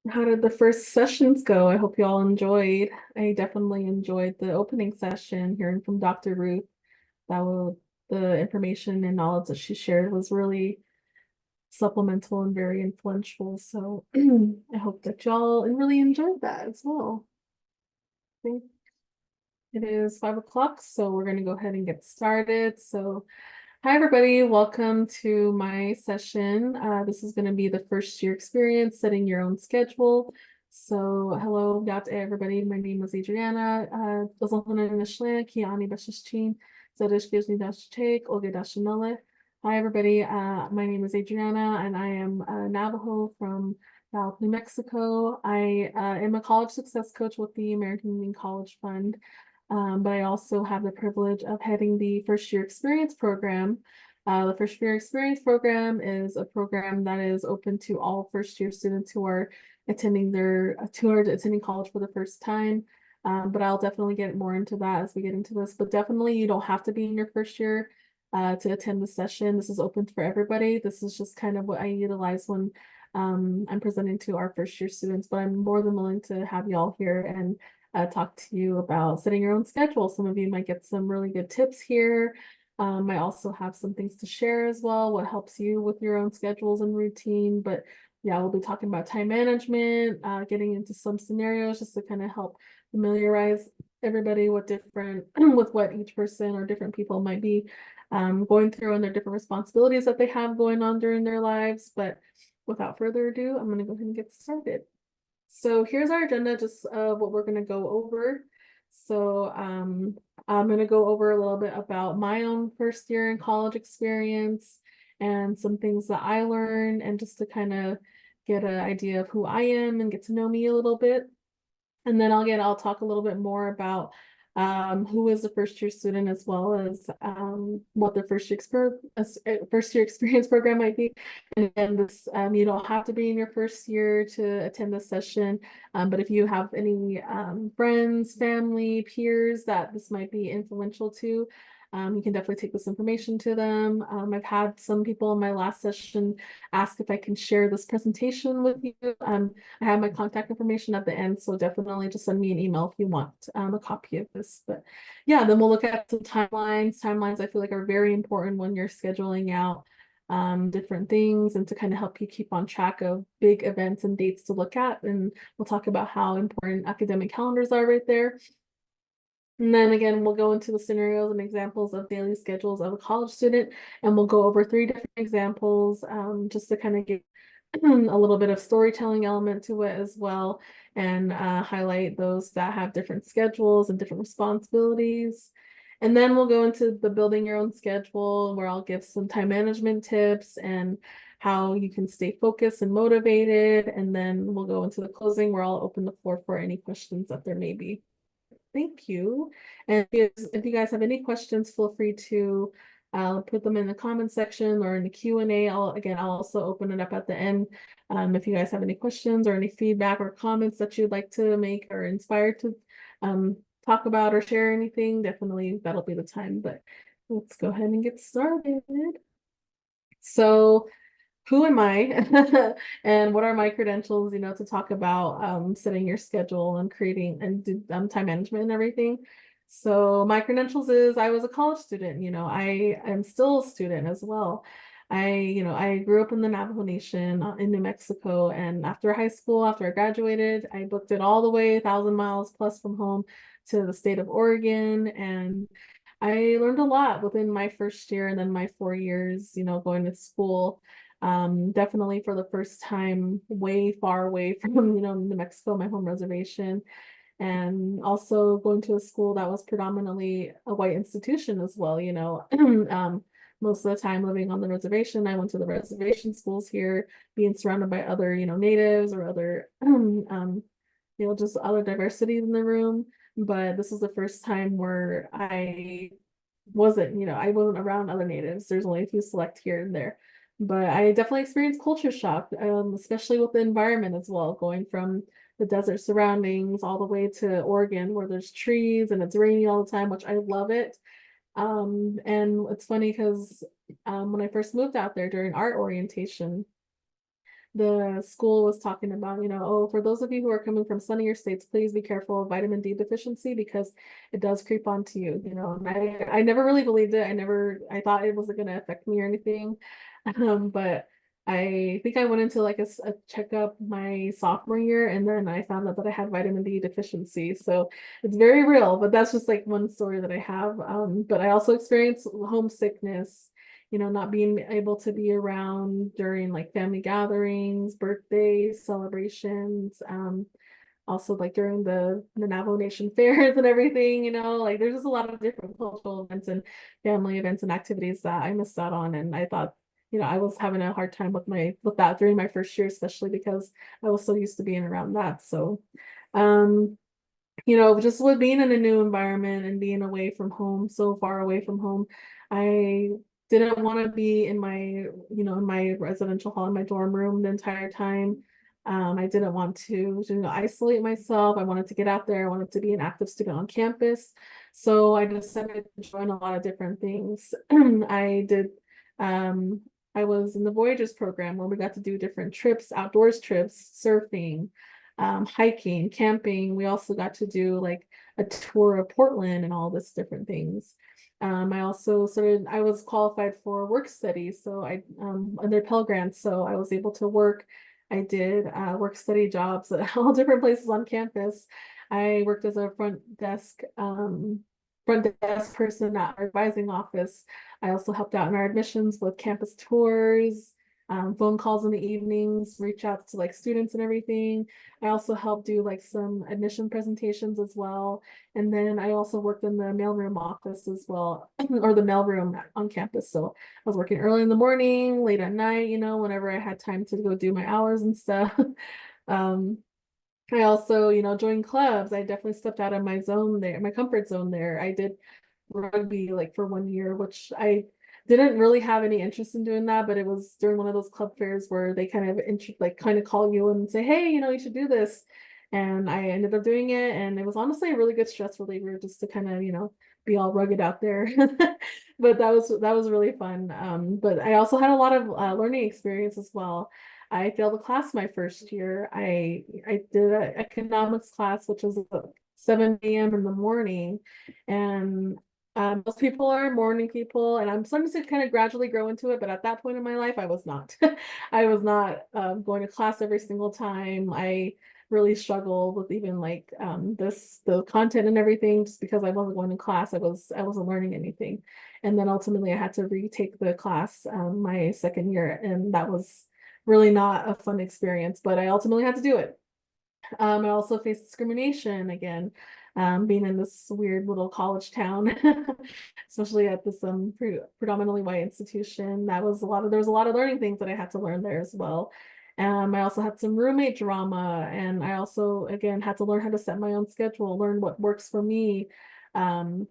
How did the first sessions go? I hope you all enjoyed. I definitely enjoyed the opening session, hearing from Dr. Ruth. That was the information and knowledge that she shared was really supplemental and very influential. So I hope that y'all really enjoyed that as well. I think it is 5 o'clock, so we're going to go ahead and get started. So hi, everybody. Welcome to my session. This is going to be the first year experience, setting your own schedule. So hello, everybody. My name is Adrianna. Hi, everybody. My name is Adrianna, and I am Navajo from South New Mexico. I am a college success coach with the American Indian College Fund. But I also have the privilege of heading the first year experience program. The first year experience program is a program that is open to all first year students who are attending college for the first time. But I'll definitely get more into that as we get into this. But definitely you don't have to be in your first year to attend the session. This is open for everybody. This is just kind of what I utilize when I'm presenting to our first year students, but I'm more than willing to have y'all here and talk to you about setting your own schedule. Some of you might get some really good tips here. I also have some things to share as well, what helps you with your own schedules and routine. But yeah, we'll be talking about time management, getting into some scenarios just to kind of help familiarize everybody with different with what each person or different people might be going through and their different responsibilities that they have going on during their lives. But without further ado, I'm going to go ahead and get started. So here's our agenda, just what we're going to go over. So I'm going to go over a little bit about my own first year in college experience and some things that I learned, and just to kind of get an idea of who I am and get to know me a little bit. And then I'll talk a little bit more about who is a first year student, as well as what their first year experience program might be. And again, this you don't have to be in your first year to attend this session, but if you have any friends, family, peers that this might be influential to, you can definitely take this information to them. I've had some people in my last session ask if I can share this presentation with you. I have my contact information at the end, so definitely just send me an email if you want a copy of this. But yeah, then we'll look at some timelines. Timelines I feel like are very important when you're scheduling out different things, and to kind of help you keep on track of big events and dates to look at. And we'll talk about how important academic calendars are right there. And then again, we'll go into the scenarios and examples of daily schedules of a college student, and we'll go over 3 different examples just to kind of give a little bit of storytelling element to it as well, and highlight those that have different schedules and different responsibilities. And then we'll go into the building your own schedule, where I'll give some time management tips and how you can stay focused and motivated. And then we'll go into the closing, where I'll open the floor for any questions that there may be. Thank you. And if you guys have any questions, feel free to put them in the comment section or in the Q&A. I'll also open it up at the end. If you guys have any questions or any feedback or comments that you'd like to make or inspired to talk about or share anything, definitely that'll be the time. But let's go ahead and get started. So who am I and what are my credentials, to talk about setting your schedule and creating and do time management and everything. So my credentials is I was a college student, I am still a student as well. I grew up in the Navajo Nation in New Mexico, and after high school, after I graduated, I booked it all the way 1,000 miles plus from home to the state of Oregon. And I learned a lot within my first year and then my 4 years, going to school. Definitely for the first time, way far away from, New Mexico, my home reservation, and also going to a school that was predominantly a white institution as well, most of the time living on the reservation. I went to the reservation schools here, being surrounded by other, natives or other, just other diversity in the room. But this was the first time where I wasn't around other natives. There's only a few select here and there. But I definitely experienced culture shock, especially with the environment as well, going from the desert surroundings all the way to Oregon, where there's trees and it's rainy all the time, which I love it. And it's funny because when I first moved out there during art orientation, the school was talking about, oh, for those of you who are coming from sunnier states, please be careful of vitamin D deficiency because it does creep onto you, And I never really believed it. I thought it wasn't going to affect me or anything. But I think I went into like a checkup my sophomore year, and then I found out that I had vitamin D deficiency. So it's very real, but that's just like one story that I have. But I also experienced homesickness, not being able to be around during like family gatherings, birthdays, celebrations, also like during the Navajo Nation fairs and everything, like there's just a lot of different cultural events and family events and activities that I missed out on. And I thought, I was having a hard time with that during my first year, especially because I was so used to being around that. So um just with being in a new environment and being away from home, so far away from home, I didn't want to be in my residential hall in my dorm room the entire time. I didn't want to, isolate myself. I wanted to get out there. I wanted to be an active student on campus. So I decided to join a lot of different things. I did, um, I was in the Voyagers program where we got to do different trips, outdoors trips, surfing, hiking, camping. We also got to do like a tour of Portland and all this different things. I was qualified for work study, so under Pell Grants, so I was able to work. I did work study jobs at all different places on campus. I worked as a front desk person at our advising office. I also helped out in our admissions with campus tours, phone calls in the evenings, reach out to like students and everything. I also helped do like some admission presentations as well. And then I also worked in the mailroom office as well, or the mailroom on campus. So I was working early in the morning, late at night, whenever I had time to go do my hours and stuff. Um, I also, joined clubs. I definitely stepped out of my zone there, my comfort zone there. I did rugby like for 1 year, which I didn't really have any interest in doing that, but it was during one of those club fairs where they kind of call you and say, hey, you should do this. And I ended up doing it, and it was honestly a really good stress reliever just to kind of, be all rugged out there. But that was really fun. But I also had a lot of learning experience as well. I failed a class my first year. I did an economics class, which was at 7 a.m. in the morning, and most people are morning people, and I'm starting to kind of gradually grow into it. But at that point in my life, I was not. I was not going to class every single time. I really struggled with even like the content and everything, just because I wasn't going to class. I wasn't learning anything, and then ultimately I had to retake the class my second year, and that was really not a fun experience. But I ultimately had to do it. I also faced discrimination again, being in this weird little college town, especially at this predominantly white institution. There was a lot of learning things that I had to learn there as well. I also had some roommate drama, and I also, again, had to learn how to set my own schedule, learn what works for me, um,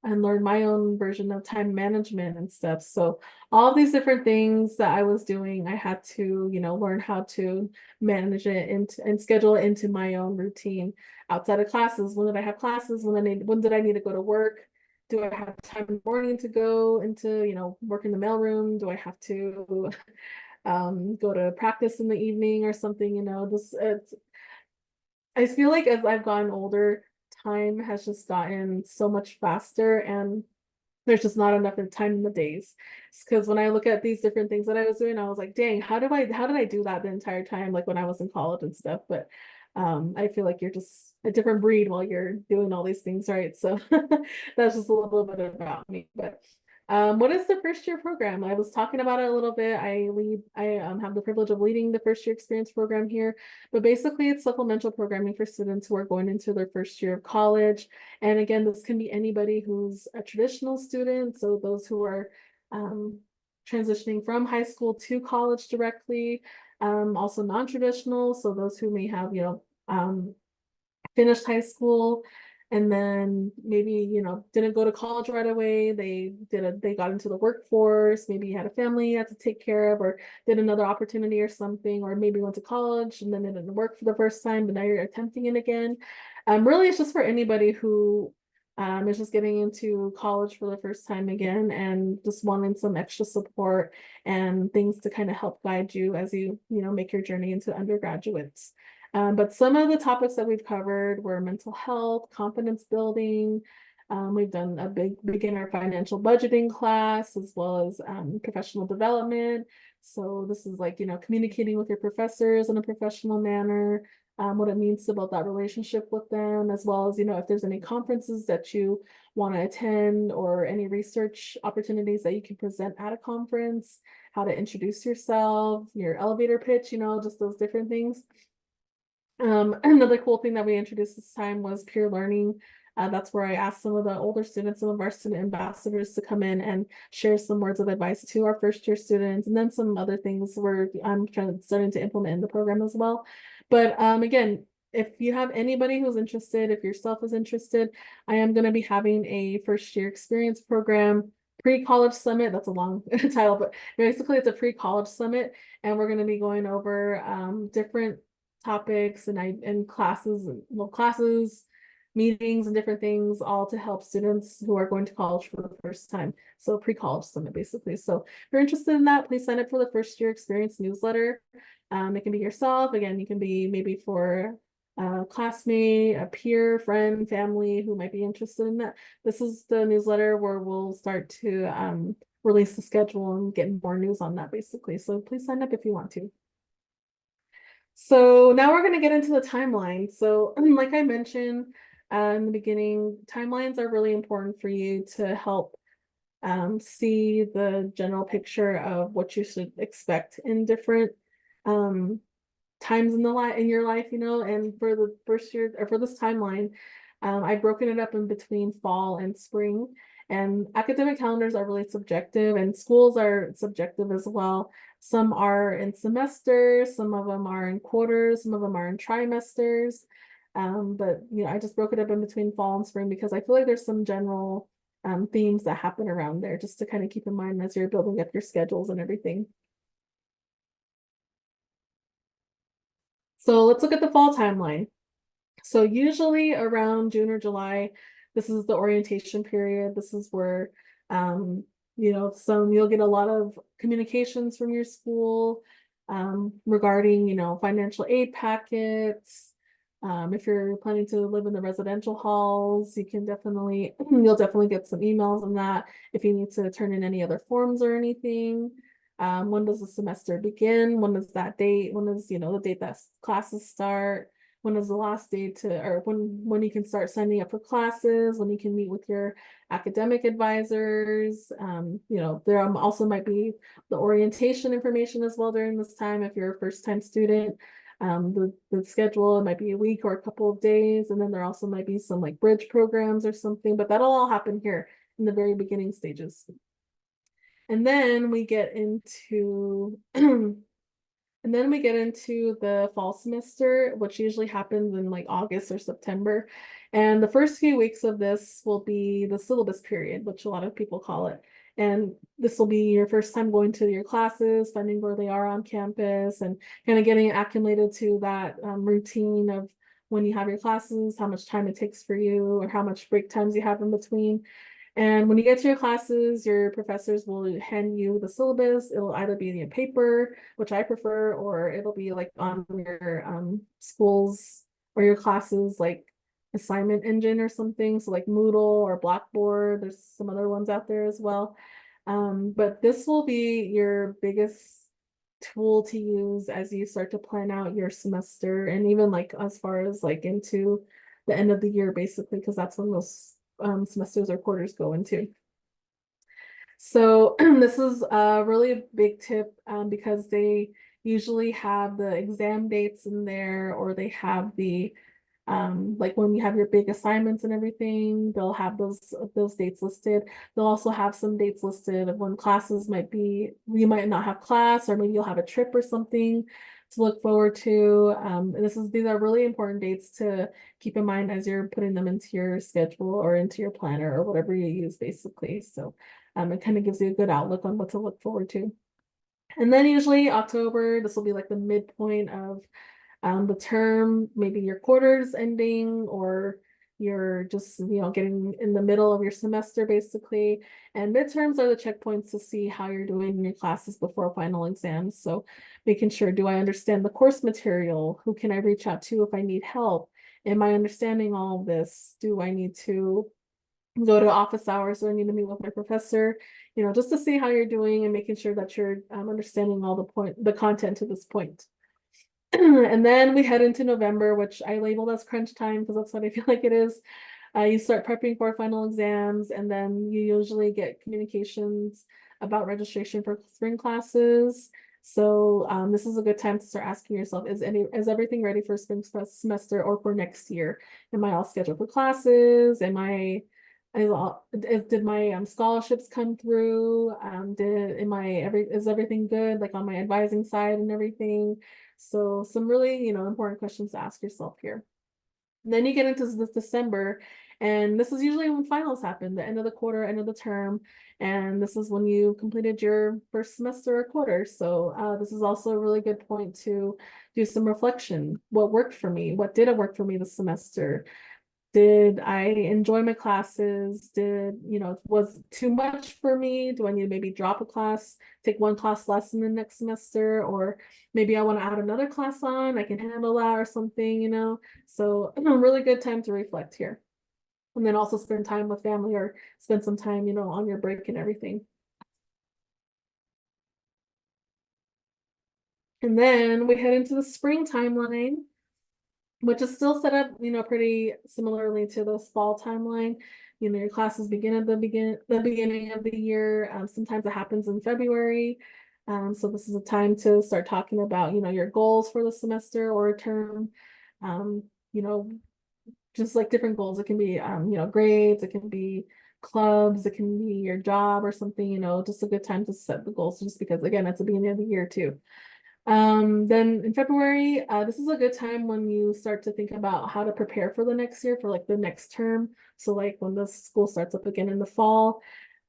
and learn my own version of time management and stuff. So all these different things that I was doing, I had to, learn how to manage it and schedule it into my own routine outside of classes. When did I have classes? When did I need to go to work? Do I have time in the morning to go into, work in the mailroom? Do I have to go to practice in the evening or something? I feel like as I've gotten older, time has just gotten so much faster, and there's just not enough time in the days. Because when I look at these different things that I was doing, I was like, dang, how did I do that the entire time, like when I was in college and stuff? But I feel like you're just a different breed while you're doing all these things, right? So that's just a little bit about me. But what is the first year program? I was talking about it a little bit. I have the privilege of leading the first year experience program here, but basically it's supplemental programming for students who are going into their first year of college. And again, this can be anybody who's a traditional student, so those who are transitioning from high school to college directly, also non-traditional, so those who may have, finished high school and then maybe, didn't go to college right away. They got into the workforce, maybe had a family you had to take care of, or did another opportunity or something, or maybe went to college and then it didn't work for the first time, but now you're attempting it again. Really, it's just for anybody who is just getting into college for the first time again and just wanting some extra support and things to kind of help guide you as you make your journey into undergraduates. But some of the topics that we've covered were mental health, confidence building. We've done a big beginner financial budgeting class as well as professional development. So this is like, communicating with your professors in a professional manner, what it means to build that relationship with them, as well as, if there's any conferences that you want to attend or any research opportunities that you can present at a conference, how to introduce yourself, your elevator pitch, just those different things. Another cool thing that we introduced this time was peer learning. That's where I asked some of the older students, some of our student ambassadors to come in and share some words of advice to our first year students, and then some other things where I'm starting to implement in the program as well. But again, if you have anybody who's interested, if yourself is interested, I am going to be having a first year experience program pre-college summit. That's a long title, but basically it's a pre-college summit, and we're going to be going over different topics and classes, meetings and different things, all to help students who are going to college for the first time. So pre-college summit, basically. So if you're interested in that, please sign up for the first year experience newsletter. It can be yourself. Again, you can be maybe for a classmate, a peer, friend, family who might be interested in that. This is the newsletter where we'll start to release the schedule and get more news on that, basically. So please sign up if you want to. So now we're going to get into the timeline. So like I mentioned in the beginning, timelines are really important for you to help see the general picture of what you should expect in different times in your life, and for the first year or for this timeline, I've broken it up in between fall and spring. And academic calendars are really subjective, and schools are subjective as well. Some are in semesters, some of them are in quarters, some of them are in trimesters. But I just broke it up in between fall and spring because I feel like there's some general themes that happen around there, just to kind of keep in mind as you're building up your schedules and everything. So let's look at the fall timeline. So usually around June or July, this is the orientation period. This is where, you'll get a lot of communications from your school regarding, financial aid packets. If you're planning to live in the residential halls, you'll definitely get some emails on that if you need to turn in any other forms or anything. When does the semester begin? When is that date? When is, the date that classes start? When is the last day or when you can start signing up for classes, when you can meet with your academic advisors. There also might be the orientation information as well during this time if you're a first-time student. The schedule, it might be a week or a couple of days, and then there also might be some like bridge programs or something, but that'll all happen here in the very beginning stages. And then we get into the fall semester, which usually happens in like August or September. And the first few weeks of this will be the syllabus period, which a lot of people call it. And this will be your first time going to your classes, finding where they are on campus, and kind of getting acclimated to that routine of when you have your classes, how much time it takes for you, or how much break times you have in between. And when you get to your classes, your professors will hand you the syllabus. It'll either be in a paper, which I prefer, or it'll be like on your school's or your classes like assignment engine or something. So like Moodle or Blackboard. There's some other ones out there as well. But this will be your biggest tool to use as you start to plan out your semester, and even like as far as like into the end of the year, basically, because that's when most semesters or quarters go into. So this is a really big tip because they usually have the exam dates in there, or they have the like when you have your big assignments and everything, they'll have those dates listed. They'll also have some dates listed of when classes you might not have class, or maybe you'll have a trip or something to look forward to. These are really important dates to keep in mind as you're putting them into your schedule or into your planner or whatever you use, basically. So it kind of gives you a good outlook on what to look forward to. And then usually October, this will be like the midpoint of the term, maybe your quarter's ending, or you're just, getting in the middle of your semester basically. And midterms are the checkpoints to see how you're doing in your classes before final exams. So making sure, do I understand the course material? Who can I reach out to if I need help? Am I understanding all of this? Do I need to go to office hours? Do I need to meet with my professor? Just to see how you're doing and making sure that you're understanding all the content to this point. And then we head into November, which I labeled as crunch time because that's what I feel like it is. You start prepping for final exams, and then you usually get communications about registration for spring classes. So this is a good time to start asking yourself, is everything ready for spring semester or for next year? Am I all scheduled for classes? Did my scholarships come through? Is everything good, like on my advising side and everything? So some really, important questions to ask yourself here. And then you get into this December, and this is usually when finals happen, the end of the quarter, end of the term. And this is when you completed your first semester or quarter. So this is also a really good point to do some reflection. What worked for me? What didn't work for me this semester? Did I enjoy my classes? Was too much for me? Do I need to maybe drop a class, take one class less in the next semester, or maybe I want to add another class on, I can handle that or something. So a really good time to reflect here. And then also spend time with family or spend some time, on your break and everything. And then we head into the spring timeline, which is still set up, pretty similarly to the fall timeline. Your classes begin at the beginning of the year. Sometimes it happens in February. So this is a time to start talking about, your goals for the semester or a term. You know, just like different goals. It can be, grades, it can be clubs, it can be your job or something, just a good time to set the goals just because, again, it's the beginning of the year too. Then in February, this is a good time when you start to think about how to prepare for the next year, for like the next term. So like when the school starts up again in the fall,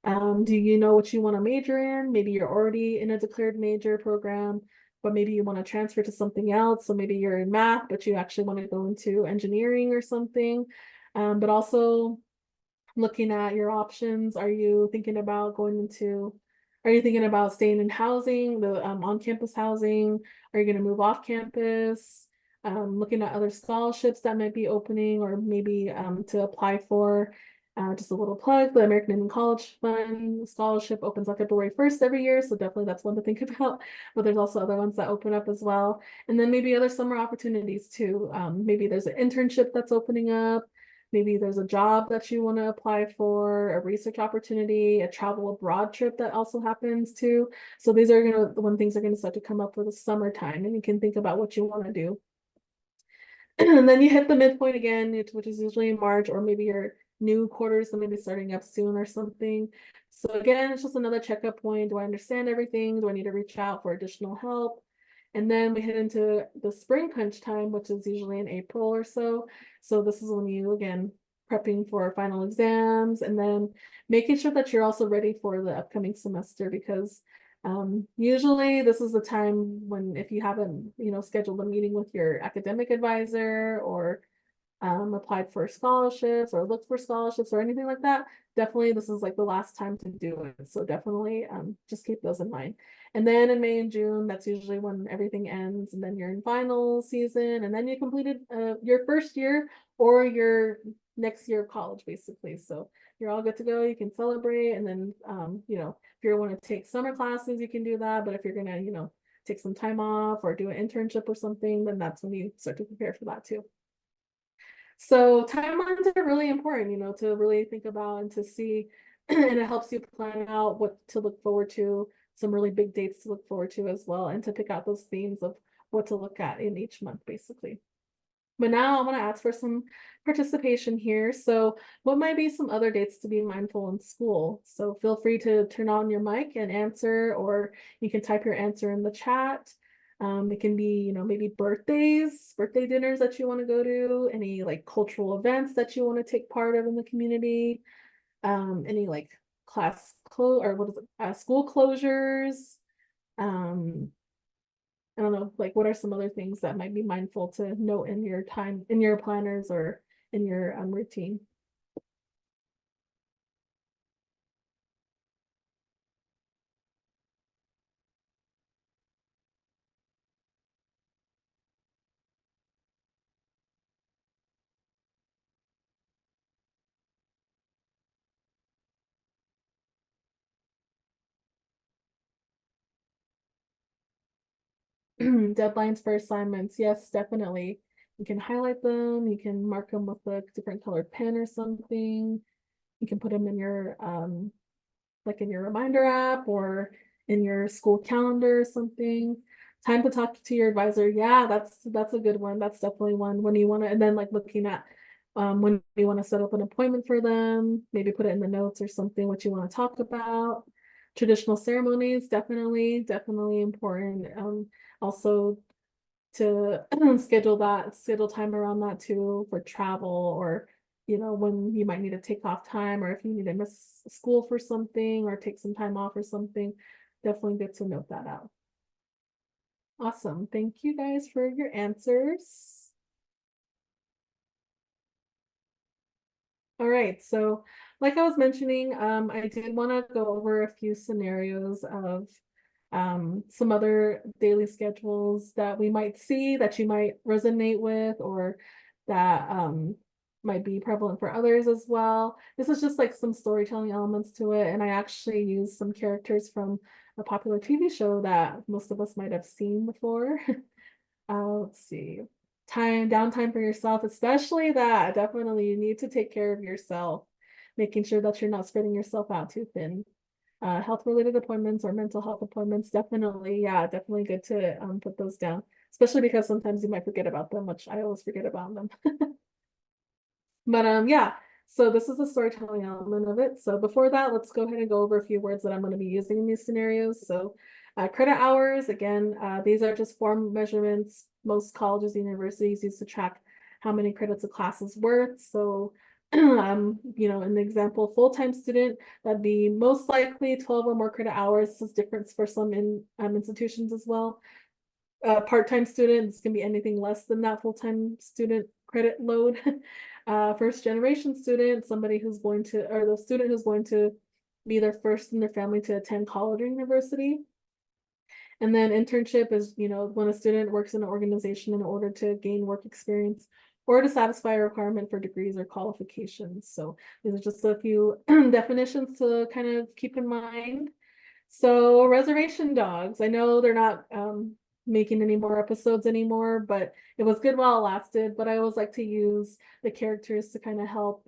do you know what you want to major in? Maybe you're already in a declared major program, but maybe you want to transfer to something else. So maybe you're in math, but you actually want to go into engineering or something. But also looking at your options. Are you thinking about staying in housing, the on-campus housing? Are you going to move off campus? Looking at other scholarships that might be opening, or maybe to apply for. Just a little plug, the American Indian College Fund scholarship opens on February 1st every year, so definitely that's one to think about. But there's also other ones that open up as well. And then maybe other summer opportunities too. Maybe there's an internship that's opening up. Maybe there's a job that you want to apply for, a research opportunity, a travel abroad trip that also happens too. So these are when things are going to start to come up for the summertime, and you can think about what you want to do. And then you hit the midpoint again, which is usually in March, or maybe your new quarter is going to be starting up soon or something. So again, it's just another checkup point. Do I understand everything? Do I need to reach out for additional help? And then we head into the spring crunch time, which is usually in April or so. So this is when you, again, prepping for final exams, and then making sure that you're also ready for the upcoming semester, because usually this is the time when, if you haven't, scheduled a meeting with your academic advisor, or applied for scholarships or looked for scholarships or anything like that, definitely this is like the last time to do it. So definitely just keep those in mind. And then in May and June, that's usually when everything ends, and then you're in final season, and then you completed your first year or your next year of college, basically. So you're all good to go. You can celebrate, and then if you want to take summer classes, you can do that. But if you're gonna, take some time off or do an internship or something, then that's when you start to prepare for that too. So timelines are really important, to really think about and to see, and it helps you plan out what to look forward to, some really big dates to look forward to as well, and to pick out those themes of what to look at in each month, basically. But now I want to ask for some participation here. So what might be some other dates to be mindful in school? So feel free to turn on your mic and answer, or you can type your answer in the chat. It can be, maybe birthday dinners that you want to go to, any like cultural events that you want to take part of in the community, any like school closures. I don't know, like what are some other things that might be mindful to note in your planners or in your routine. Deadlines for assignments. Yes, definitely. You can highlight them. You can mark them with a different colored pen or something. You can put them in your like in your reminder app or in your school calendar or something. Time to talk to your advisor. Yeah, that's a good one. That's definitely one when you want to, and then like looking at when you want to set up an appointment for them, maybe put it in the notes or something what you want to talk about. Traditional ceremonies, definitely important. Also to schedule time around that too for travel or when you might need to take off time or if you need to miss school for something or take some time off or something, definitely good to note that out. Awesome. Thank you guys for your answers. All right, so like I was mentioning, I did want to go over a few scenarios of some other daily schedules that we might see that you might resonate with or that might be prevalent for others as well. This is just like some storytelling elements to it, and I actually used some characters from a popular TV show that most of us might have seen before. Let's see. Downtime for yourself, especially that. Definitely, you need to take care of yourself, making sure that you're not spreading yourself out too thin. Health-related appointments or mental health appointments, definitely, yeah, definitely good to put those down, especially because sometimes you might forget about them, which I always forget about them. But yeah, so this is the storytelling element of it. So before that, let's go ahead and go over a few words that I'm going to be using in these scenarios. So credit hours, again, these are just form measurements. Most colleges, universities use to track how many credits a class is worth. So in the example, full-time student, that'd be most likely 12 or more credit hours. This is different for some institutions as well. Part-time students can be anything less than that full-time student credit load. First generation student, somebody who's going to, or the student who's going to be their first in their family to attend college or university. And then internship is, when a student works in an organization in order to gain work experience or to satisfy a requirement for degrees or qualifications. So these are just a few definitions to kind of keep in mind. So reservation dogs, I know they're not making any more episodes anymore, but it was good while it lasted. But I always like to use the characters to kind of help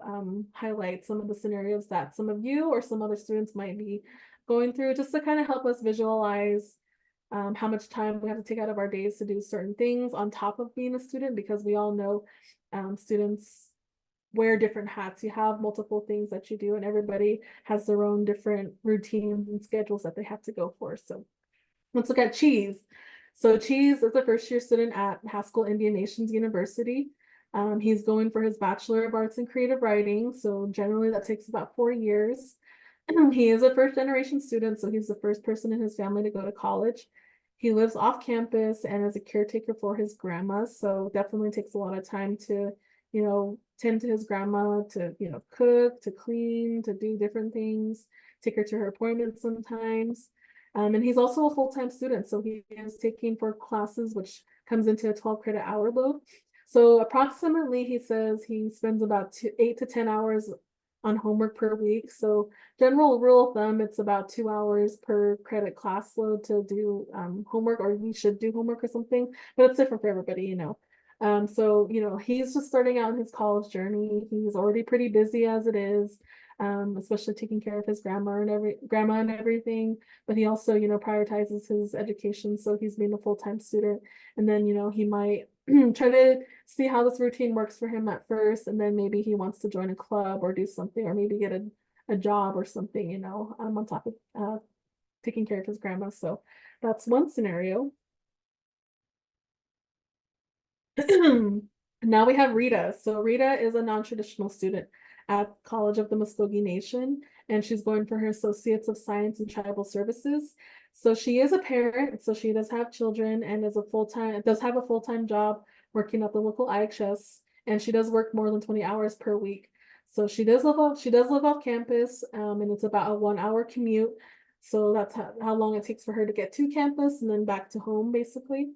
highlight some of the scenarios that some of you or some other students might be going through, just to kind of help us visualize how much time we have to take out of our days to do certain things on top of being a student, because we all know students wear different hats. You have multiple things that you do, and everybody has their own different routines and schedules that they have to go for. So let's look at Cheese. So Cheese is a first-year student at Haskell Indian Nations University. He's going for his Bachelor of Arts in Creative Writing. So generally that takes about 4 years. He is a first-generation student, so he's the first person in his family to go to college. He lives off campus and is a caretaker for his grandma, so definitely takes a lot of time to tend to his grandma, to, cook, to clean, to do different things, take her to her appointments sometimes. And he's also a full-time student, so he is taking 4 classes, which comes into a 12 credit hour load. So approximately, he says he spends about 8 to 10 hours on homework per week. So general rule of thumb, it's about 2 hours per credit class load to do homework, or we should do homework or something, but it's different for everybody. So, he's just starting out in his college journey. He's already pretty busy as it is, especially taking care of his grandma and everything. But he also, prioritizes his education. So he's being a full-time student. And then, he might try to see how this routine works for him at first. And then maybe he wants to join a club or do something, or maybe get a job or something, on top of taking care of his grandma. So that's one scenario. Now we have Rita. So Rita is a non-traditional student at College of the Muskogee Nation, and she's going for her Associates of Science in Tribal Services. So she is a parent, so she does have children and does have a full-time job working at the local IHS. and she does work more than 20 hours per week. So she does live off campus, and it's about a 1 hour commute. So that's how long it takes for her to get to campus and then back to home, basically.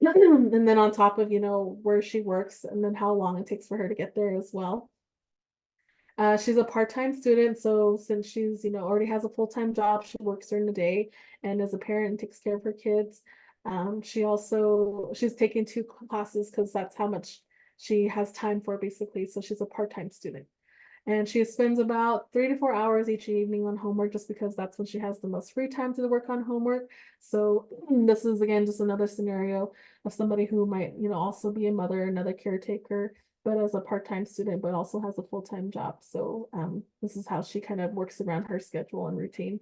And then on top of, where she works and then how long it takes for her to get there as well. She's a part-time student, so since she's, already has a full-time job, she works during the day and as a parent and takes care of her kids. She's taking two classes because that's how much she has time for basically. So she's a part-time student. And she spends about 3 to 4 hours each evening on homework just because that's when she has the most free time to work on homework. So this is again just another scenario of somebody who might, also be a mother, another caretaker, but as a part-time student, but also has a full-time job. So this is how she kind of works around her schedule and routine.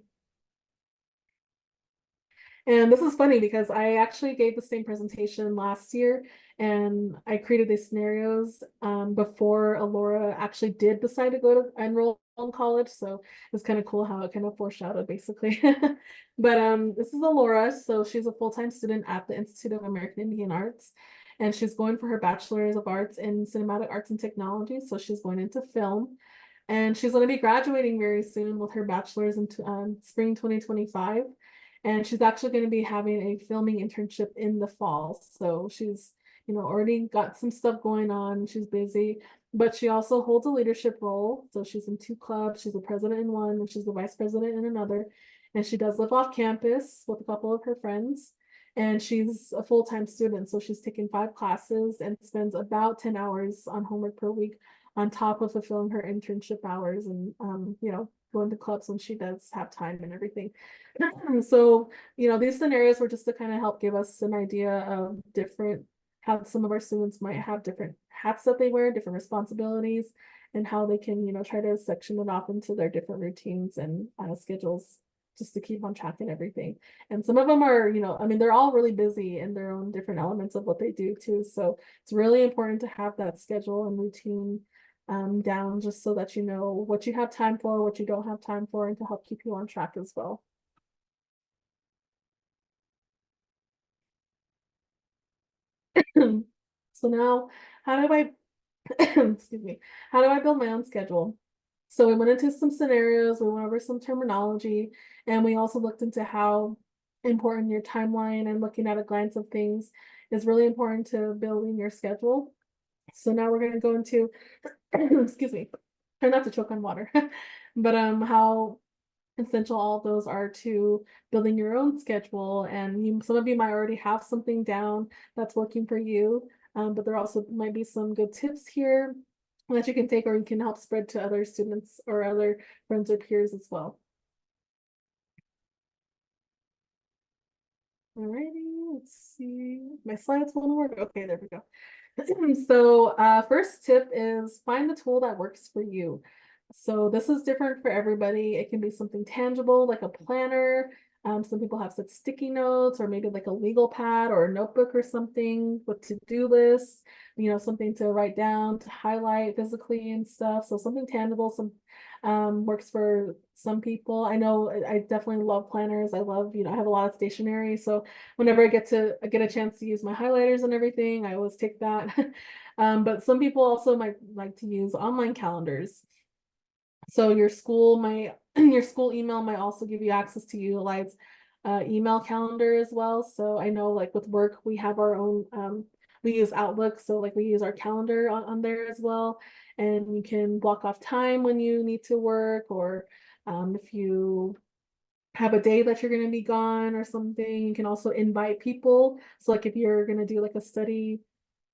And this is funny because I actually gave the same presentation last year and I created these scenarios before Alora actually did decide to go to enroll in college. So it's kind of cool how it kind of foreshadowed basically. But this is Alora. So she's a full-time student at the Institute of American Indian Arts. And she's going for her Bachelor's of Arts in Cinematic Arts and Technology. So she's going into film. And she's going to be graduating very soon with her bachelor's in spring 2025. And she's actually going to be having a filming internship in the fall. So she's, already got some stuff going on. She's busy, but she also holds a leadership role. So she's in two clubs. She's a president in one, and she's the vice president in another. And she does live off campus with a couple of her friends. And she's a full-time student. So she's taking 5 classes and spends about 10 hours on homework per week on top of fulfilling her internship hours and, going to clubs when she does have time and everything. So, these scenarios were just to kind of help give us an idea of how some of our students might have different hats that they wear, different responsibilities, and how they can, try to section it off into their different routines and schedules just to keep on track and everything. And some of them are, they're all really busy in their own different elements of what they do too. So it's really important to have that schedule and routine down just so that you know what you have time for, what you don't have time for, and to help keep you on track as well. So now, how do I, excuse me, how do I build my own schedule? So we went into some scenarios, we went over some terminology, and we also looked into how important your timeline and looking at a glance of things is really important to building your schedule. So now we're going to go into, excuse me, try not to choke on water, but how essential all of those are to building your own schedule. And some of you might already have something down that's working for you, but there also might be some good tips here that you can take or you can help spread to other students or other friends or peers as well. Alrighty, let's see. My slides won't work. Okay, there we go. So first tip is find the tool that works for you. So this is different for everybody. It can be something tangible like a planner. Some people have such sticky notes or maybe like a legal pad or a notebook or something with to-do lists, something to write down, to highlight physically and stuff. So something tangible, some works for some people. I know I definitely love planners. I love, I have a lot of stationery. So whenever I get a chance to use my highlighters and everything, I always take that. But some people also might like to use online calendars. So your school might your school email might also give you access to utilize email calendar as well. So I know like with work we have our own we use Outlook, so like we use our calendar on there as well. And you can block off time when you need to work, or if you have a day that you're going to be gone or something. You can also invite people. So like if you're going to do like a study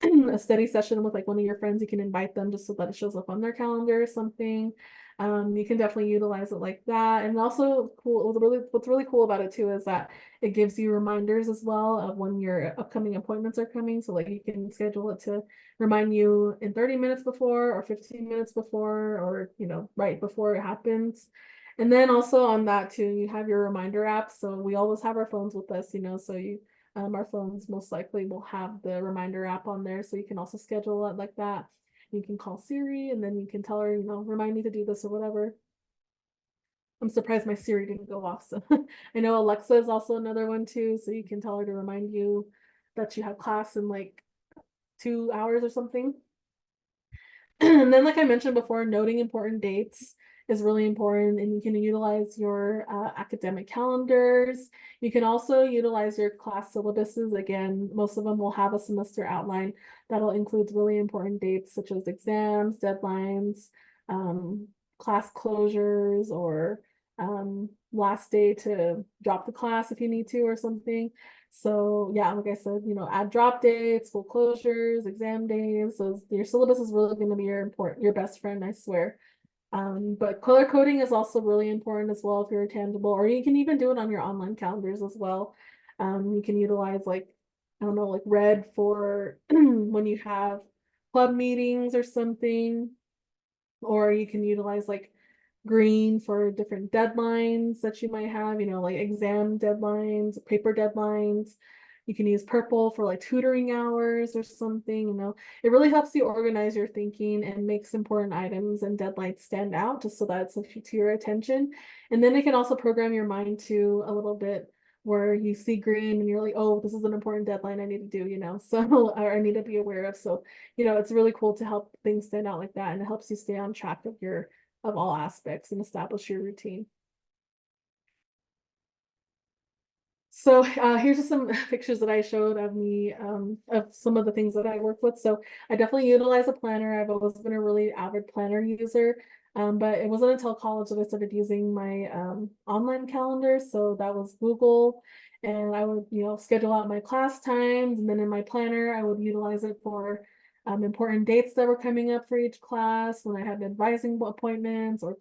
a study session with like one of your friends, you can invite them just so that it shows up on their calendar or something. You can definitely utilize it like that. And also cool, what's really cool about it too is that it gives you reminders as well of when your upcoming appointments are coming. So like you can schedule it to remind you in 30 minutes before or 15 minutes before, or right before it happens. And then also on that too, you have your reminder app. So we always have our phones with us, so our phones most likely will have the reminder app on there, so you can also schedule it like that. You can call Siri and then you can tell her, remind me to do this or whatever. I'm surprised my Siri didn't go off. So I know Alexa is also another one too, so you can tell her to remind you that you have class in like 2 hours or something. And then, like I mentioned before, noting important dates is really important, and you can utilize your academic calendars. You can also utilize your class syllabuses. Again, most of them will have a semester outline that'll include really important dates such as exams, deadlines, um, class closures, or last day to drop the class if you need to or something. So yeah, like I said, add drop dates, school closures, exam days. So your syllabus is really going to be your best friend, I swear. But color coding is also really important as well if you're tangible, or you can even do it on your online calendars as well. You can utilize like, I don't know, like red for when you have club meetings or something, or you can utilize like green for different deadlines that you might have, like exam deadlines, paper deadlines. You can use purple for like tutoring hours or something. It really helps you organize your thinking and makes important items and deadlines stand out just so that it's to your attention. And then it can also program your mind to a little bit where you see green and you're like, oh, this is an important deadline I need to do. So, or I need to be aware of. So, it's really cool to help things stand out like that. And it helps you stay on track of all aspects and establish your routine. So here's just some pictures that I showed of me of some of the things that I work with. So I definitely utilize a planner. I've always been a really avid planner user, but it wasn't until college that I started using my online calendar. So that was Google, and I would schedule out my class times, and then in my planner I would utilize it for important dates that were coming up for each class, when I had advising appointments or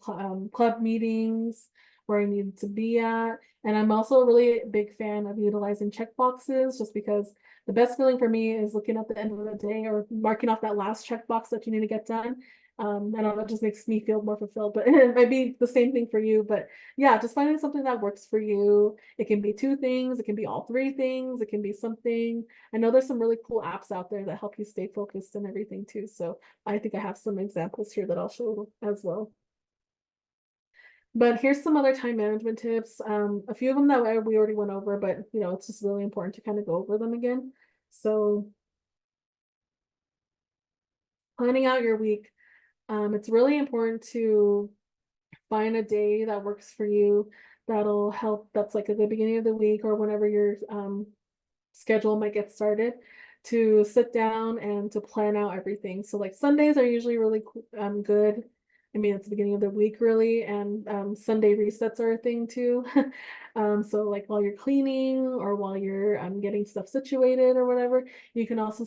club meetings where I needed to be at. And I'm also a really big fan of utilizing checkboxes, just because the best feeling for me is looking at the end of the day or marking off that last checkbox that you need to get done. I don't know, it just makes me feel more fulfilled, but it might be the same thing for you. But yeah, just finding something that works for you. It can be two things, it can be all three things, it can be something. I know there's some really cool apps out there that help you stay focused and everything too. So I think I have some examples here that I'll show as well. But here's some other time management tips. A few of them that we already went over, but it's just really important to kind of go over them again. So planning out your week, it's really important to find a day that works for you, that'll help, that's like at the beginning of the week or whenever your schedule might get started, to sit down and to plan out everything. So like Sundays are usually really good. I mean, it's the beginning of the week really, and Sunday resets are a thing too. So like while you're cleaning or while you're getting stuff situated or whatever, you can also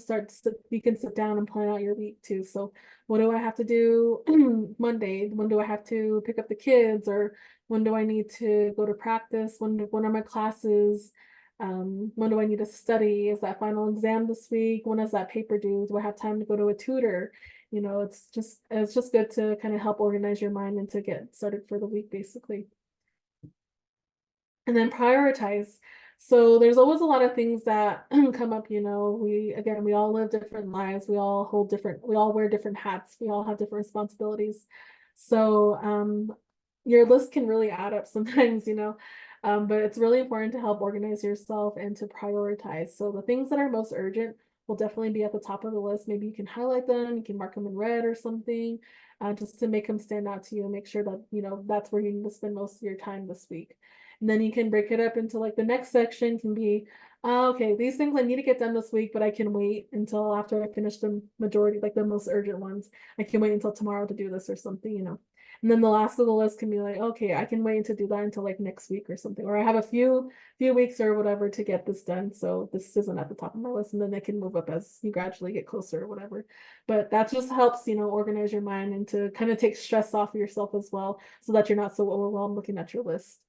you can sit down and plan out your week too. So what do I have to do Monday? When do I have to pick up the kids? Or when do I need to go to practice? When are my classes? When do I need to study? Is that final exam this week? When is that paper due? Do I have time to go to a tutor? It's just good to kind of help organize your mind and to get started for the week, basically. And then prioritize. So there's always a lot of things that come up, we all live different lives. We all wear different hats. We all have different responsibilities. So your list can really add up sometimes, but it's really important to help organize yourself and to prioritize. So the things that are most urgent will definitely be at the top of the list. Maybe you can highlight them, you can mark them in red or something, just to make them stand out to you and make sure that, that's where you need to spend most of your time this week. And then you can break it up into like the next section can be, okay, these things I need to get done this week, but I can wait until after I finish the majority, like the most urgent ones. I can wait until tomorrow to do this or something. And then the last of the list can be like, okay, I can wait to do that until like next week or something, or I have a few weeks or whatever to get this done. So this isn't at the top of my list, and then they can move up as you gradually get closer or whatever. But that just helps, organize your mind and to kind of take stress off of yourself as well, so that you're not so overwhelmed looking at your list.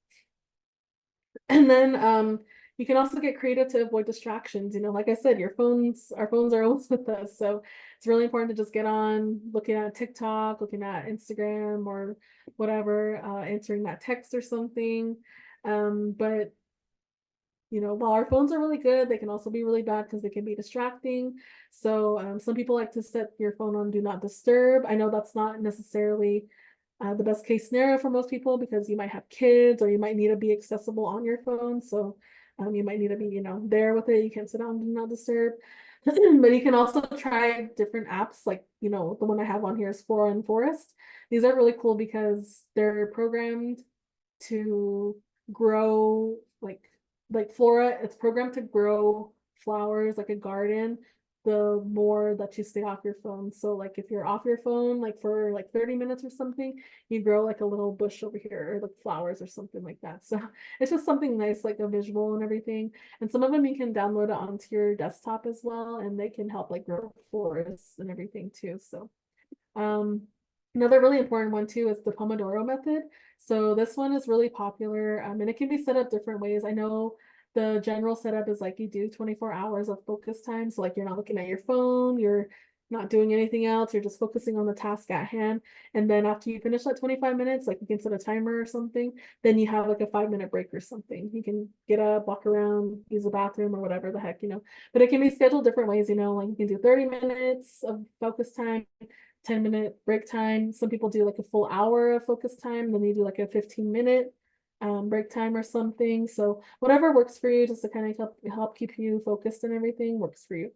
And then you can also get creative to avoid distractions. Like I said, our phones are always with us. So it's really important to just get on looking at TikTok, looking at Instagram or whatever, answering that text or something. But while our phones are really good, they can also be really bad because they can be distracting. So some people like to set your phone on do not disturb. I know that's not necessarily the best case scenario for most people, because you might have kids or you might need to be accessible on your phone. So you might need to be, there with it. You can't sit down and do not disturb. But you can also try different apps, like, the one I have on here is Flora and Forest. These are really cool because they're programmed to grow like flora, it's programmed to grow flowers like a garden the more that you stay off your phone. So like if you're off your phone like for like 30 minutes or something, you grow like a little bush over here or like flowers or something like that. So it's just something nice, like a visual and everything. And some of them you can download it onto your desktop as well, and they can help like grow forests and everything too. So um, another really important one too is the Pomodoro method. So this one is really popular, and it can be set up different ways. I know the general setup is like you do 24 hours of focus time. So like you're not looking at your phone, you're not doing anything else, you're just focusing on the task at hand. And then after you finish that 25 minutes, like you can set a timer or something, then you have like a 5-minute break or something. You can get up, walk around, use the bathroom or whatever the heck. But it can be scheduled different ways, like you can do 30 minutes of focus time, 10-minute break time. Some people do like a full hour of focus time, then they do like a 15-minute break time or something. So whatever works for you, just to kind of help keep you focused and everything works for you.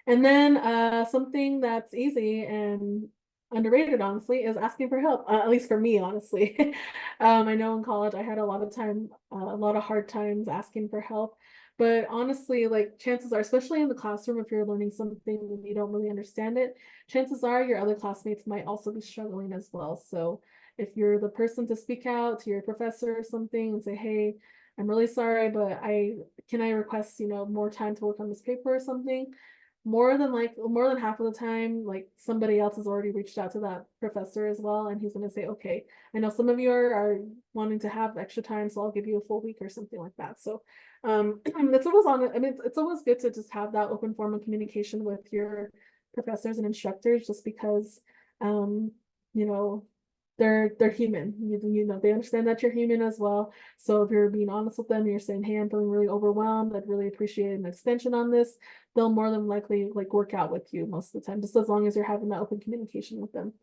And then something that's easy and underrated, honestly, is asking for help. At least for me, honestly. I know in college I had a lot of hard times asking for help. But honestly, like chances are, especially in the classroom, if you're learning something and you don't really understand it, chances are your other classmates might also be struggling as well. So if you're the person to speak out to your professor or something and say, hey, I'm really sorry, but I request, more time to work on this paper or something, more than half of the time, like somebody else has already reached out to that professor as well, and he's going to say, okay, I know some of you are wanting to have extra time, so I'll give you a full week or something like that. So it's always good to just have that open form of communication with your professors and instructors, just because you know they're human. They understand that you're human as well. So if you're being honest with them, you're saying, hey, I'm feeling really overwhelmed, I'd really appreciate an extension on this, they'll more than likely like work out with you most of the time, just as long as you're having that open communication with them.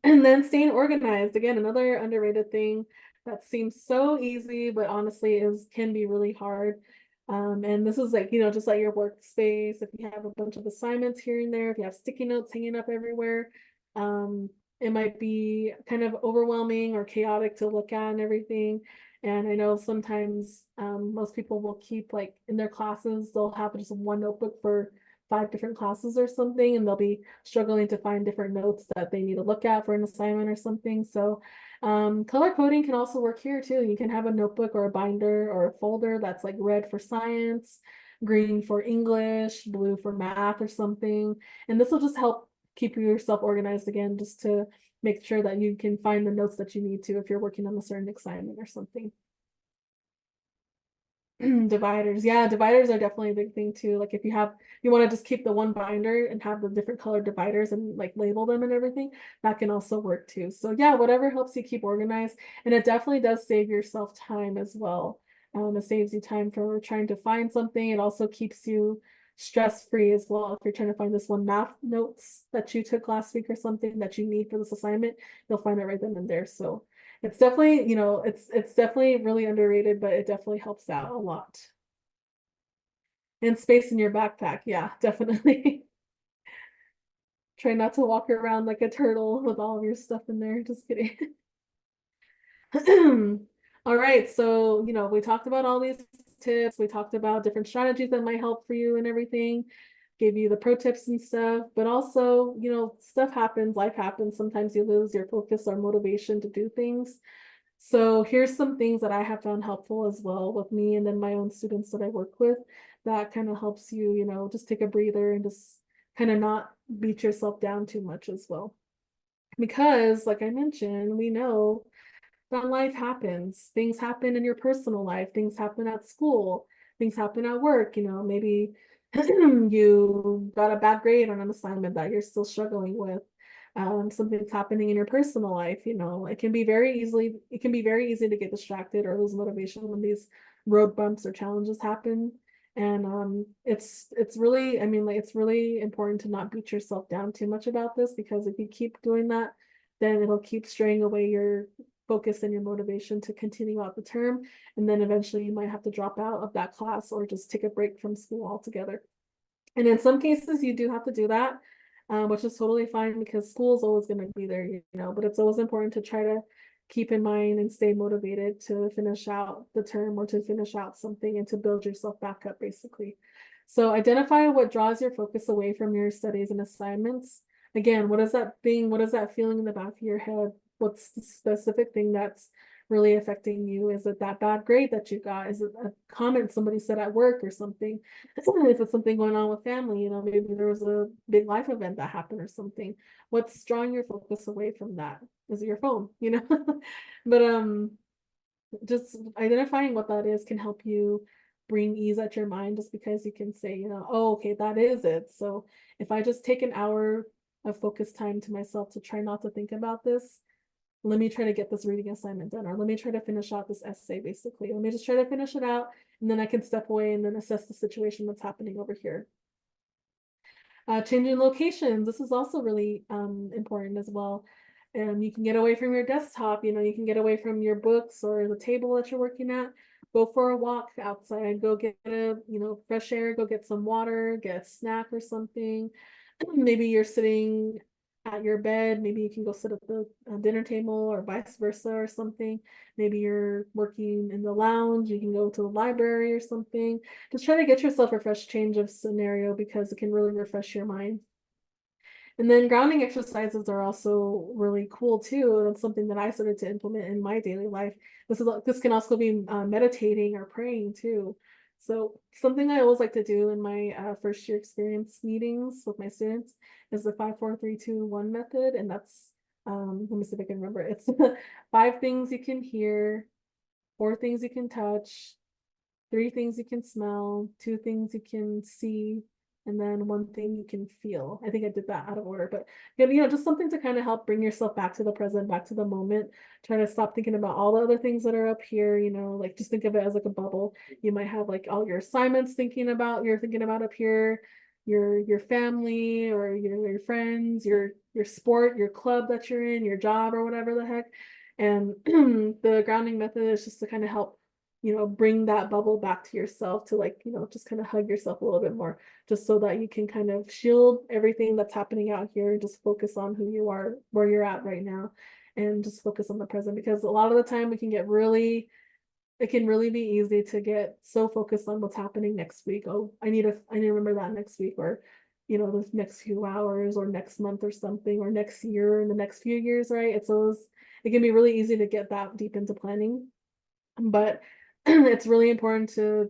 And then staying organized, again, another underrated thing that seems so easy, but honestly can be really hard. And this is like, just like your workspace, if you have a bunch of assignments here and there, if you have sticky notes hanging up everywhere, um, it might be kind of overwhelming or chaotic to look at and everything. And I know sometimes most people will keep like in their classes, they'll have just one notebook for 5 different classes or something, and they'll be struggling to find different notes that they need to look at for an assignment or something. So color coding can also work here too. You can have a notebook or a binder or a folder that's like red for science, green for English, blue for math or something. And this will just help keep yourself organized again, just to make sure that you can find the notes that you need to if you're working on a certain assignment or something. Dividers. Yeah, dividers are definitely a big thing too. Like if you want to just keep the one binder and have the different colored dividers and like label them and everything, that can also work too. So yeah, whatever helps you keep organized. And it definitely does save yourself time as well. It saves you time for trying to find something. It also keeps you stress-free as well. If you're trying to find this one math notes that you took last week or something that you need for this assignment, you'll find it right then and there. So it's definitely, it's definitely really underrated, but it definitely helps out a lot. And space in your backpack, yeah, definitely. Try not to walk around like a turtle with all of your stuff in there. Just kidding. All right, so we talked about all these tips. We talked about different strategies that might help for you and everything. Gave you the pro tips and stuff, but also, stuff happens, life happens. Sometimes you lose your focus or motivation to do things. So here's some things that I have found helpful as well with me and then my own students that I work with, that kind of helps you, just take a breather and just kind of not beat yourself down too much as well. Because like I mentioned, we know that life happens. Things happen in your personal life, things happen at school, things happen at work, maybe you got a bad grade on an assignment that you're still struggling with. Something's happening in your personal life, it can be very easy to get distracted or lose motivation when these road bumps or challenges happen. And it's really, like it's really important to not beat yourself down too much about this, because if you keep doing that, then it'll keep straying away your focus and your motivation to continue out the term. And then eventually you might have to drop out of that class or just take a break from school altogether. And in some cases, you do have to do that, which is totally fine because school is always going to be there, but it's always important to try to keep in mind and stay motivated to finish out the term or to finish out something and to build yourself back up, basically. So identify what draws your focus away from your studies and assignments. Again, what is that thing? What is that feeling in the back of your head? What's the specific thing that's really affecting you? Is it that bad grade that you got? Is it a comment somebody said at work or something? If it's something going on with family, maybe there was a big life event that happened or something. What's drawing your focus away from that? Is it your phone? But just identifying what that is can help you bring ease at your mind, just because you can say, oh, okay, that is it. So if I just take an hour of focus time to myself to try not to think about this, let me try to get this reading assignment done, or let me try to finish out this essay, basically. Let me just try to finish it out, and then I can step away and then assess the situation that's happening over here. Changing locations, this is also really important as well. You can get away from your desktop, you can get away from your books or the table that you're working at. Go for a walk outside, go get fresh air, go get some water, get a snack or something. Maybe you're sitting at your bed, maybe you can go sit at the dinner table or vice versa or something. Maybe you're working in the lounge, you can go to the library or something. Just try to get yourself a fresh change of scenario because it can really refresh your mind. And then grounding exercises are also really cool too. That's something that I started to implement in my daily life. This can also be meditating or praying too. So something I always like to do in my first year experience meetings with my students is the 5, 4, 3, 2, 1 method. And that's, let me see if I can remember. It's 5 things you can hear, 4 things you can touch, 3 things you can smell, 2 things you can see, and then 1 thing you can feel. I think I did that out of order, but just something to kind of help bring yourself back to the present, back to the moment. Try to stop thinking about all the other things that are up here, like just think of it as like a bubble. You might have like all your assignments you're thinking about up here, your family or your friends, your sport, your club that you're in, your job or whatever the heck. And the grounding method is just to kind of help bring that bubble back to yourself, to just kind of hug yourself a little bit more, just so that you can kind of shield everything that's happening out here and just focus on who you are, where you're at right now, and just focus on the present. Because a lot of the time it can really be easy to get so focused on what's happening next week. Oh, I need to remember that next week, or the next few hours or next month or something, or next year, in the next few years, right? It can be really easy to get that deep into planning. But it's really important to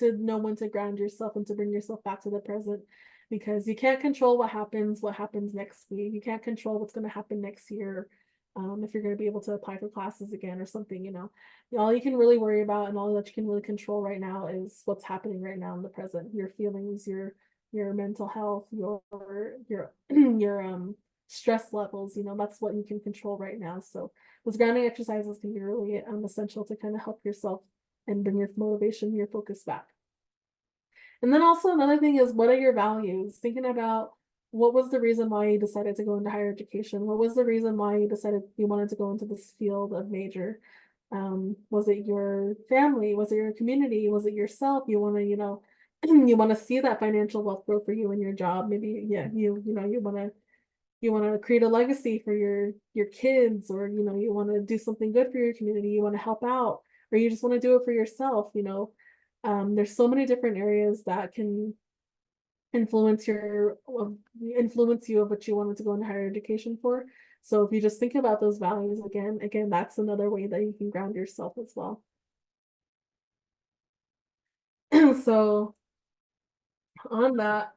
know when to ground yourself and to bring yourself back to the present, because you can't control what happens next week. You can't control what's going to happen next year. If you're going to be able to apply for classes again or something, all you can really worry about and all that you can really control right now is what's happening right now in the present. Your feelings, your mental health, your stress levels, that's what you can control right now. So those grounding exercises can be really essential to kind of help yourself and bring your motivation, your focus back. And then also another thing is, what are your values? Thinking about what was the reason why you decided to go into higher education? What was the reason why you decided you wanted to go into this field of major? Was it your family? Was it your community? Was it yourself? You want to, you want to see that financial wealth grow for you in your job. Maybe, yeah, you want to create a legacy for your kids, or you want to do something good for your community, you want to help out, or you just want to do it for yourself. There's so many different areas that can influence you of what you wanted to go into higher education for. So if you just think about those values again, that's another way that you can ground yourself as well. So on that,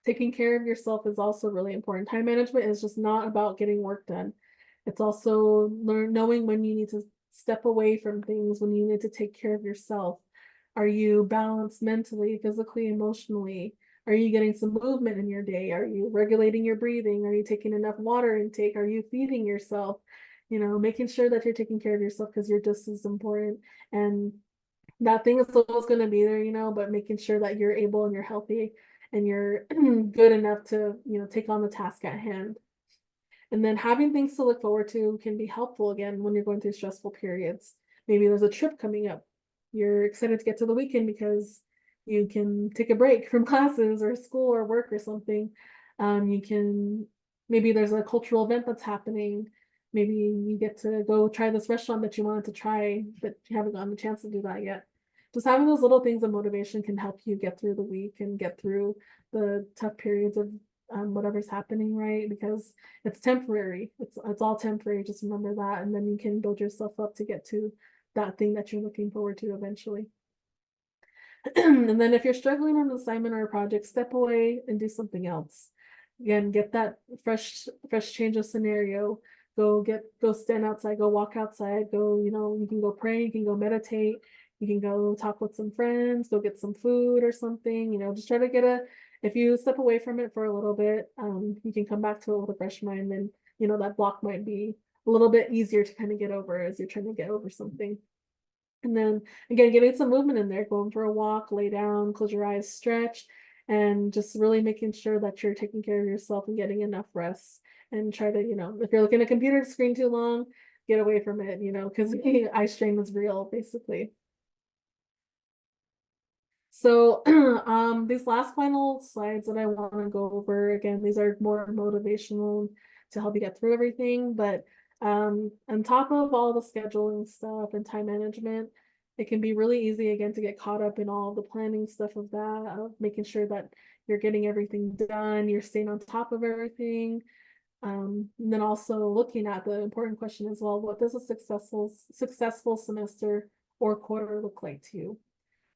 taking care of yourself is also really important. Time management is just not about getting work done. It's also knowing when you need to step away from things, when you need to take care of yourself. Are you balanced mentally, physically, emotionally? Are you getting some movement in your day? Are you regulating your breathing? Are you taking enough water intake? Are you feeding yourself? Making sure that you're taking care of yourself, because you're just as important. And that thing is always going to be there, but making sure that you're able and you're healthy and you're good enough to, take on the task at hand. And then having things to look forward to can be helpful again when you're going through stressful periods. Maybe there's a trip coming up. You're excited to get to the weekend because you can take a break from classes or school or work or something. You can, maybe there's a cultural event that's happening. Maybe you get to go try this restaurant that you wanted to try, but you haven't gotten a chance to do that yet. Just having those little things of motivation can help you get through the week and get through the tough periods of whatever's happening, right? Because it's temporary. It's all temporary. Just remember that, and then you can build yourself up to get to that thing that you're looking forward to eventually. And then if you're struggling on an assignment or a project, step away and do something else. Again, get that fresh change of scenario. Go stand outside, go walk outside, go, you can go pray, you can go meditate, you can go talk with some friends, go get some food or something, just try to if you step away from it for a little bit, you can come back to it with a fresh mind, and that block might be a little bit easier to kind of get over as you're trying to get over something. And then again, getting some movement in there, going for a walk, lay down, close your eyes, stretch, and just really making sure that you're taking care of yourself and getting enough rest. And try to, if you're looking at a computer screen too long, get away from it, because eye strain is real, basically. So these last final slides that I want to go over, again, these are more motivational to help you get through everything. But on top of all the scheduling stuff and time management, it can be really easy again to get caught up in all the planning stuff of that, of making sure that you're getting everything done, you're staying on top of everything. And then also looking at the important question as well, what does a successful semester or quarter look like to you?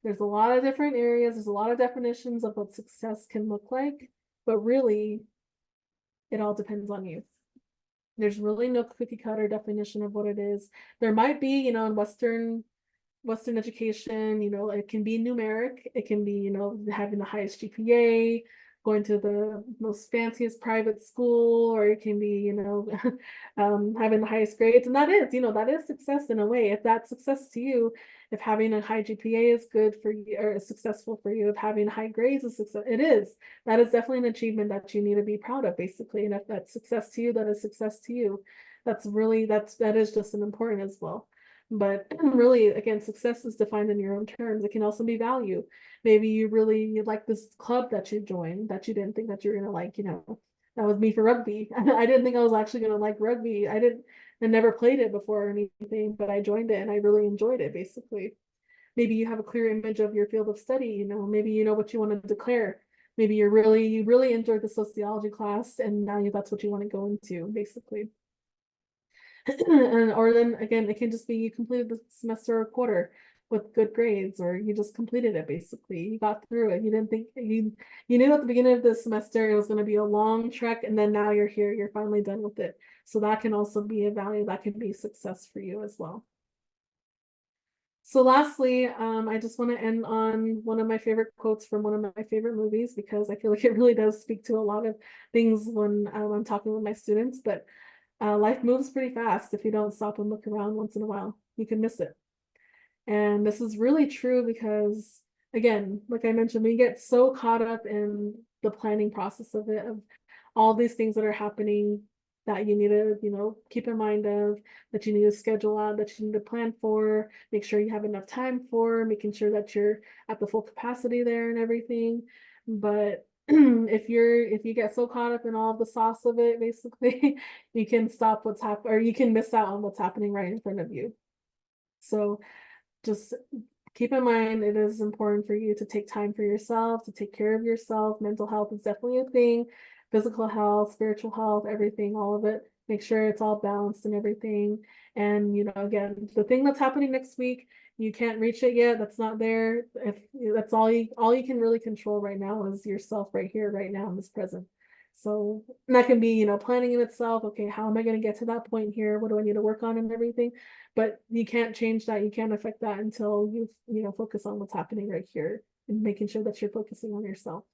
There's a lot of different areas, there's a lot of definitions of what success can look like, but really, it all depends on you. There's really no cookie cutter definition of what it is. There might be, in Western education, it can be numeric, it can be, having the highest GPA, going to the most fanciest private school, or it can be, having the highest grades. And that is success in a way. If that's success to you, if having a high GPA is good for you or is successful for you, if having high grades is success, it is. That is definitely an achievement that you need to be proud of, basically. And if that's success to you, that is success to you. That is just as important as well. But really, again, success is defined in your own terms. It can also be value. Maybe you like this club that you joined that you didn't think that you were gonna like, that was me for rugby. I didn't think I was actually gonna like rugby. I never played it before or anything, but I joined it and I really enjoyed it, basically. Maybe you have a clear image of your field of study, maybe you know what you want to declare. Maybe you really enjoyed the sociology class and now that's what you want to go into, basically. Or then again, it can just be you completed the semester or quarter with good grades, or you just completed it, basically. You got through it. You didn't think you knew at the beginning of the semester it was going to be a long trek, and then now you're here, you're finally done with it. So that can also be a value, that can be success for you as well. So lastly, I just want to end on one of my favorite quotes from one of my favorite movies, because I feel like it really does speak to a lot of things when I'm talking with my students. But life moves pretty fast. If you don't stop and look around once in a while, you can miss it. And this is really true because, again, like I mentioned, we get so caught up in the planning process of it, of all these things that are happening that you need to, keep in mind of, that you need to schedule out, that you need to plan for, make sure you have enough time for, making sure that you're at the full capacity there and everything. But if you get so caught up in all the sauce of it, basically, you can stop what's happening, or you can miss out on what's happening right in front of you. So just keep in mind, it is important for you to take time for yourself, to take care of yourself. Mental health is definitely a thing. Physical health, spiritual health, everything, all of it. Make sure it's all balanced and everything. And, again, the thing that's happening next week, you can't reach it yet. That's not there. If that's all you can really control right now is yourself right here, right now in this present. So that can be, planning in itself. Okay, how am I going to get to that point here? What do I need to work on and everything? But you can't change that. You can't affect that until you focus on what's happening right here and making sure that you're focusing on yourself.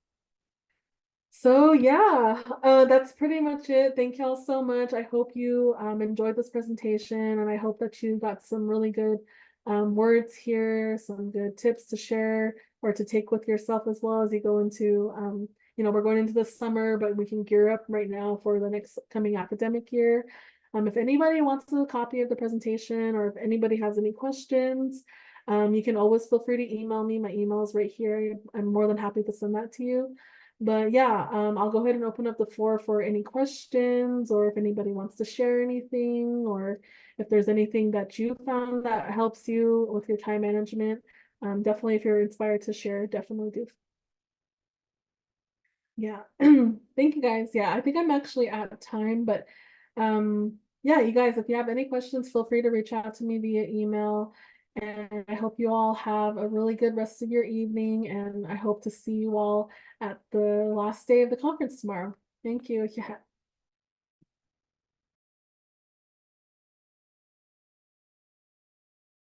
So yeah, that's pretty much it. Thank y'all so much. I hope you enjoyed this presentation, and I hope that you got some really good words here, some good tips to share or to take with yourself as well as you go into we're going into the summer, but we can gear up right now for the next coming academic year. If anybody wants a copy of the presentation or if anybody has any questions, you can always feel free to email me. My email is right here. I'm more than happy to send that to you. But yeah, I'll go ahead and open up the floor for any questions, or if anybody wants to share anything, or if there's anything that you found that helps you with your time management. Definitely, if you're inspired to share, definitely do. Yeah. Thank you guys. Yeah, I think I'm actually out of time, but yeah, you guys, if you have any questions, feel free to reach out to me via email. And I hope you all have a really good rest of your evening, and I hope to see you all at the last day of the conference tomorrow. Thank you. Yeah.